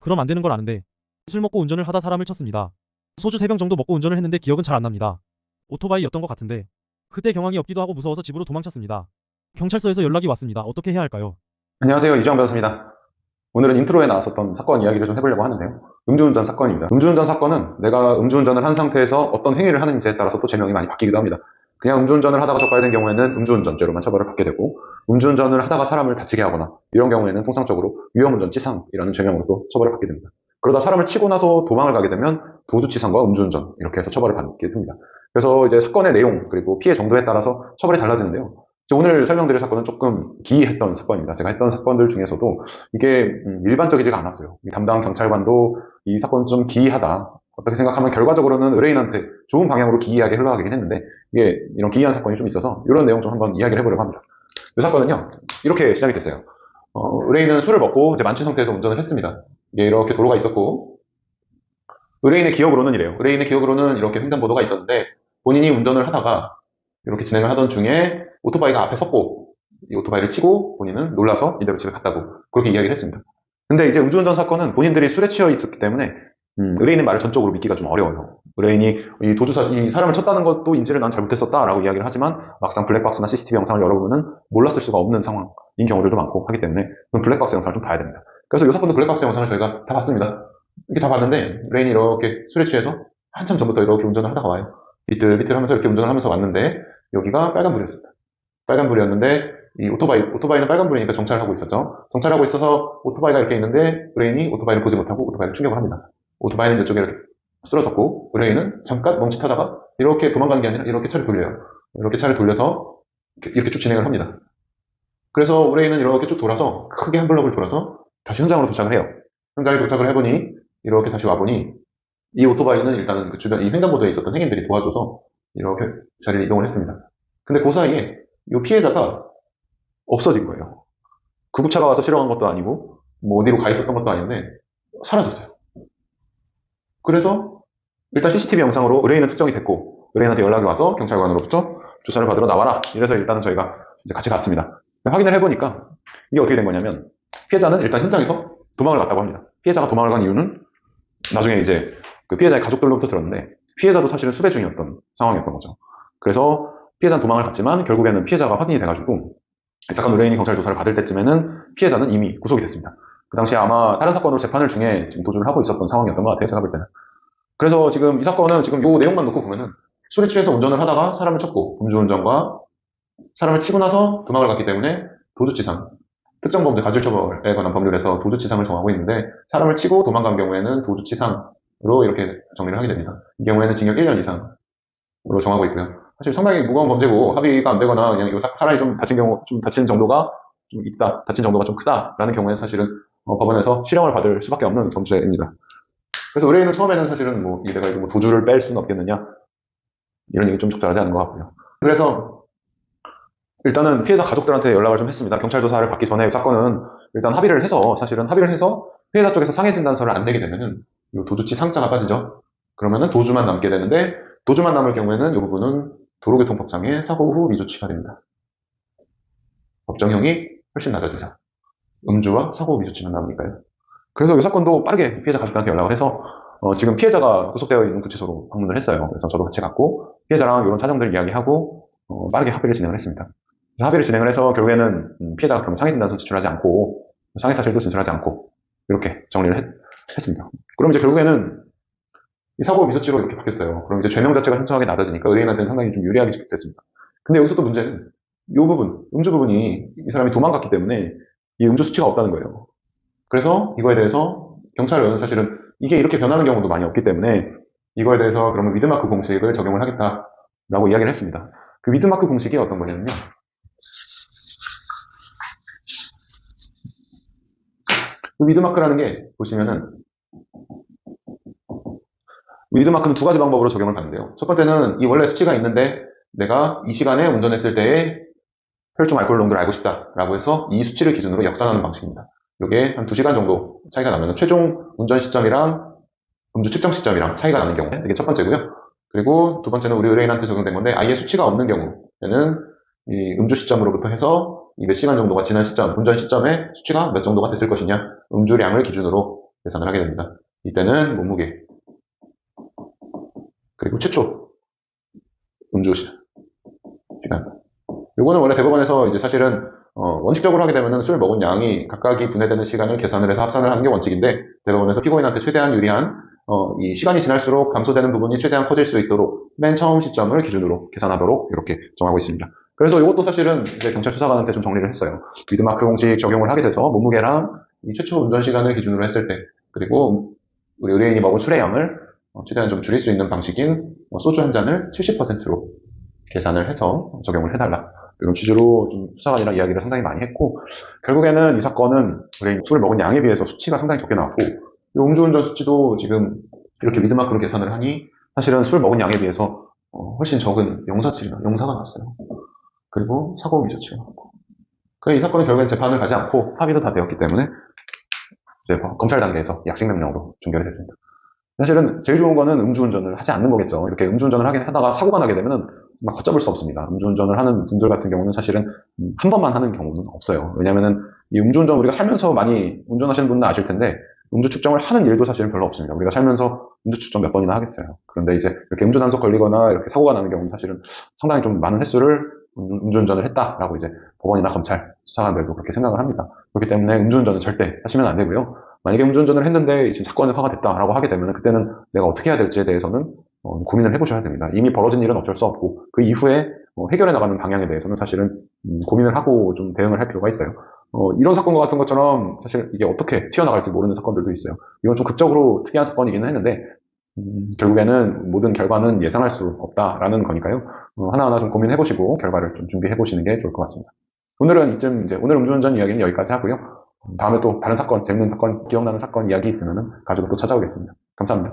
그럼 안 되는 걸 아는데 술 먹고 운전을 하다 사람을 쳤습니다. 소주 3병 정도 먹고 운전을 했는데 기억은 잘 안 납니다. 오토바이였던 것 같은데 그때 경황이 없기도 하고 무서워서 집으로 도망쳤습니다. 경찰서에서 연락이 왔습니다. 어떻게 해야 할까요? 안녕하세요. 이주영 변호사입니다. 오늘은 인트로에 나왔었던 사건 이야기를 좀 해보려고 하는데요. 음주운전 사건입니다. 음주운전 사건은 내가 음주운전을 한 상태에서 어떤 행위를 하는지에 따라서 또 제명이 많이 바뀌기도 합니다. 그냥 음주운전을 하다가 적발된 경우에는 음주운전죄로만 처벌을 받게 되고, 음주운전을 하다가 사람을 다치게 하거나 이런 경우에는 통상적으로 위험운전치상이라는 죄명으로 또 처벌을 받게 됩니다. 그러다 사람을 치고 나서 도망을 가게 되면 도주치상과 음주운전 이렇게 해서 처벌을 받게 됩니다. 그래서 이제 사건의 내용 그리고 피해 정도에 따라서 처벌이 달라지는데요. 오늘 설명드릴 사건은 조금 기이했던 사건입니다. 제가 했던 사건들 중에서도 이게 일반적이지가 않았어요. 담당 경찰관도 이 사건은 좀 기이하다. 어떻게 생각하면 결과적으로는 의뢰인한테 좋은 방향으로 기이하게 흘러가긴 했는데, 이게 이런 기이한 사건이 좀 있어서 이런 내용 좀 한번 이야기를 해보려고 합니다. 이 사건은요, 이렇게 시작이 됐어요. 의뢰인은 술을 먹고 이제 만취 상태에서 운전을 했습니다. 이게 이렇게 도로가 있었고, 의뢰인의 기억으로는 이래요. 의뢰인의 기억으로는 이렇게 횡단보도가 있었는데, 본인이 운전을 하다가 이렇게 진행을 하던 중에 오토바이가 앞에 섰고, 이 오토바이를 치고 본인은 놀라서 이대로 집에 갔다고 그렇게 이야기를 했습니다. 근데 이제 음주운전 사건은 본인들이 술에 취해 있었기 때문에 의뢰인의 말을 전적으로 믿기가 좀 어려워요. 의뢰인이 이 사람을 쳤다는 것도 인지를 난 잘못했었다라고 이야기를 하지만, 막상 블랙박스나 CCTV 영상을 여러분은 몰랐을 수가 없는 상황인 경우들도 많고 하기 때문에 블랙박스 영상을 좀 봐야 됩니다. 그래서 이 사건도 블랙박스 영상을 저희가 다 봤습니다. 이렇게 다 봤는데, 의뢰인이 이렇게 술에 취해서 한참 전부터 이렇게 운전을 하다가 와요. 비틀비틀 하면서 이렇게 운전을 하면서 왔는데, 여기가 빨간불이었습니다. 빨간불이었는데, 이 오토바이는 빨간불이니까 정차를 하고 있었죠. 정차를 하고 있어서 오토바이가 이렇게 있는데, 의뢰인이 오토바이를 보지 못하고 오토바이를 충격을 합니다. 오토바이는 이쪽에 이렇게 쓰러졌고, 의뢰인은 잠깐 멈칫하다가 이렇게 도망가는 게 아니라 이렇게 차를 돌려요. 이렇게 차를 돌려서 이렇게 쭉 진행을 합니다. 그래서 의뢰인은 이렇게 쭉 돌아서, 크게 한 블럭을 돌아서 다시 현장으로 도착을 해요. 현장에 도착을 해보니, 이렇게 다시 와보니, 이 오토바이는 일단은 그 주변, 이 횡단보도에 있었던 행인들이 도와줘서 이렇게 자리를 이동을 했습니다. 근데 그 사이에 이 피해자가 없어진 거예요. 구급차가 와서 실어간 것도 아니고, 뭐 어디로 가 있었던 것도 아닌데, 사라졌어요. 그래서 일단 CCTV 영상으로 의뢰인은 특정이 됐고, 의뢰인한테 연락이 와서 경찰관으로부터 조사를 받으러 나와라. 이래서 일단은 저희가 이제 같이 갔습니다. 확인을 해보니까 이게 어떻게 된 거냐면, 피해자는 일단 현장에서 도망을 갔다고 합니다. 피해자가 도망을 간 이유는 나중에 이제 그 피해자의 가족들로부터 들었는데, 피해자도 사실은 수배 중이었던 상황이었던 거죠. 그래서 피해자는 도망을 갔지만 결국에는 피해자가 확인이 돼가지고, 사건 의뢰인이 경찰 조사를 받을 때쯤에는 피해자는 이미 구속이 됐습니다. 그 당시에 아마 다른 사건으로 재판을 중에 지금 도주를 하고 있었던 상황이었던 것 같아요, 제가 볼 때는. 그래서 지금 이 사건은 지금 요 내용만 놓고 보면은, 술에 취해서 운전을 하다가 사람을 쳤고, 음주운전과 사람을 치고 나서 도망을 갔기 때문에 도주치상, 특정범죄 가중처벌에 관한 법률에서 도주치상을 정하고 있는데, 사람을 치고 도망간 경우에는 도주치상으로 이렇게 정리를 하게 됩니다. 이 경우에는 징역 1년 이상으로 정하고 있고요. 사실 상당히 무거운 범죄고 합의가 안 되거나 그냥 사람이 좀 다친 경우, 좀 다친 정도가 좀 있다, 다친 정도가 좀 크다라는 경우에는 사실은 법원에서 실형을 받을 수밖에 없는 범죄입니다. 그래서 의뢰인은 처음에는 사실은 뭐 내가 이거 뭐 도주를 뺄 수는 없겠느냐 이런 얘기 좀 적절하지 않은 것 같고요. 그래서 일단은 피해자 가족들한테 연락을 좀 했습니다. 경찰 조사를 받기 전에 사건은 일단 사실은 합의를 해서 피해자 쪽에서 상해 진단서를 안 내게 되면은 이 도주치 상자가 빠지죠. 그러면은 도주만 남게 되는데, 도주만 남을 경우에는 이 부분은 도로교통법상의 사고 후 미조치가 됩니다. 법정형이 훨씬 낮아지죠. 음주와 사고 후 미조치만 남으니까요. 그래서 이 사건도 빠르게 피해자 가족들한테 연락을 해서 지금 피해자가 구속되어 있는 구치소로 방문을 했어요. 그래서 저도 같이 갔고 피해자랑 이런 사정들 이야기하고 빠르게 합의를 진행을 했습니다. 그래서 합의를 진행을 해서 결국에는 피해자가 그럼 상해진단서 제출하지 않고 상해사실도 진술하지 않고 이렇게 정리를 했습니다. 그럼 이제 결국에는 이 사고 미조치로 이렇게 바뀌었어요. 그럼 이제 죄명 자체가 현저하게 낮아지니까 의뢰인한테는 상당히 좀 유리하게 지급됐습니다. 근데 여기서 또 문제는 이 부분, 음주 부분이 이 사람이 도망갔기 때문에 이 음주 수치가 없다는 거예요. 그래서 이거에 대해서 경찰은 사실은 이게 이렇게 변하는 경우도 많이 없기 때문에 이거에 대해서 그러면 위드마크 공식을 적용을 하겠다라고 이야기를 했습니다. 그 위드마크 공식이 어떤 거냐면요. 그 위드마크라는 게 보시면은, 위드마크는 두 가지 방법으로 적용을 받는데요. 첫 번째는 이 원래 수치가 있는데 내가 이 시간에 운전했을 때의 혈중 알코올 농도를 알고 싶다라고 해서 이 수치를 기준으로 역산하는 방식입니다. 이게 한 2시간 정도 차이가 나면 최종 운전 시점이랑 음주 측정 시점이랑 차이가 나는 경우, 이게 첫 번째고요. 그리고 두 번째는 우리 의뢰인한테 적용된 건데, 아예 수치가 없는 경우에는 이 음주 시점으로부터 해서 이 몇 시간 정도가 지난 시점, 운전 시점에 수치가 몇 정도가 됐을 것이냐, 음주량을 기준으로 계산을 하게 됩니다. 이때는 몸무게, 그리고 최초 음주 시간. 요거는 원래 대법원에서 이제 사실은 원칙적으로 하게 되면은 술 먹은 양이 각각이 분해되는 시간을 계산을 해서 합산을 하는 게 원칙인데, 대법원에서 피고인한테 최대한 유리한 이 시간이 지날수록 감소되는 부분이 최대한 커질 수 있도록 맨 처음 시점을 기준으로 계산하도록 이렇게 정하고 있습니다. 그래서 이것도 사실은 이제 경찰 수사관한테 좀 정리를 했어요. 위드마크 공식 적용을 하게 돼서 몸무게랑 이 최초 운전 시간을 기준으로 했을 때, 그리고 우리 의뢰인이 먹은 술의 양을 최대한 좀 줄일 수 있는 방식인 소주 한 잔을 70%로 계산을 해서 적용을 해달라, 이런 취지로 좀 수사관이랑 이야기를 상당히 많이 했고, 결국에는 이 사건은 의뢰인 술을 먹은 양에 비해서 수치가 상당히 적게 나왔고, 이 음주운전 수치도 지금 이렇게 미드마크로 계산을 하니 사실은 술 먹은 양에 비해서 훨씬 적은 용사가 나왔어요. 그리고 사고 미수치가 나왔고, 그래서 이 사건은 결국엔 재판을 가지 않고 합의도 다 되었기 때문에 이제 검찰 단계에서 약식 명령으로 종결이 됐습니다. 사실은 제일 좋은 거는 음주운전을 하지 않는 거겠죠. 이렇게 음주운전을 하다가 사고가 나게 되면은 막 걷잡을 수 없습니다. 음주운전을 하는 분들 같은 경우는 사실은 한 번만 하는 경우는 없어요. 왜냐면은 이 음주운전, 우리가 살면서 많이 운전하시는 분은 아실 텐데 음주 측정을 하는 일도 사실은 별로 없습니다. 우리가 살면서 음주 측정 몇 번이나 하겠어요. 그런데 이제 이렇게 음주 단속 걸리거나 이렇게 사고가 나는 경우는 사실은 상당히 좀 많은 횟수를 음주운전을 했다라고 이제 법원이나 검찰, 수사관들도 그렇게 생각을 합니다. 그렇기 때문에 음주운전은 절대 하시면 안 되고요. 만약에 음주운전을 했는데 지금 사건이 화가 됐다라고 하게 되면 그때는 내가 어떻게 해야 될지에 대해서는 고민을 해보셔야 됩니다. 이미 벌어진 일은 어쩔 수 없고 그 이후에 해결해 나가는 방향에 대해서는 사실은 고민을 하고 좀 대응을 할 필요가 있어요. 이런 사건과 같은 것처럼 사실 이게 어떻게 튀어나갈지 모르는 사건들도 있어요. 이건 좀 극적으로 특이한 사건이기는 했는데 결국에는 모든 결과는 예상할 수 없다라는 거니까요. 하나하나 좀 고민해보시고 결과를 좀 준비해보시는 게 좋을 것 같습니다. 오늘은 이제 오늘 음주운전 이야기는 여기까지 하고요. 다음에 또 다른 사건, 재밌는 사건, 기억나는 사건 이야기 있으면 가지고 또 찾아오겠습니다. 감사합니다.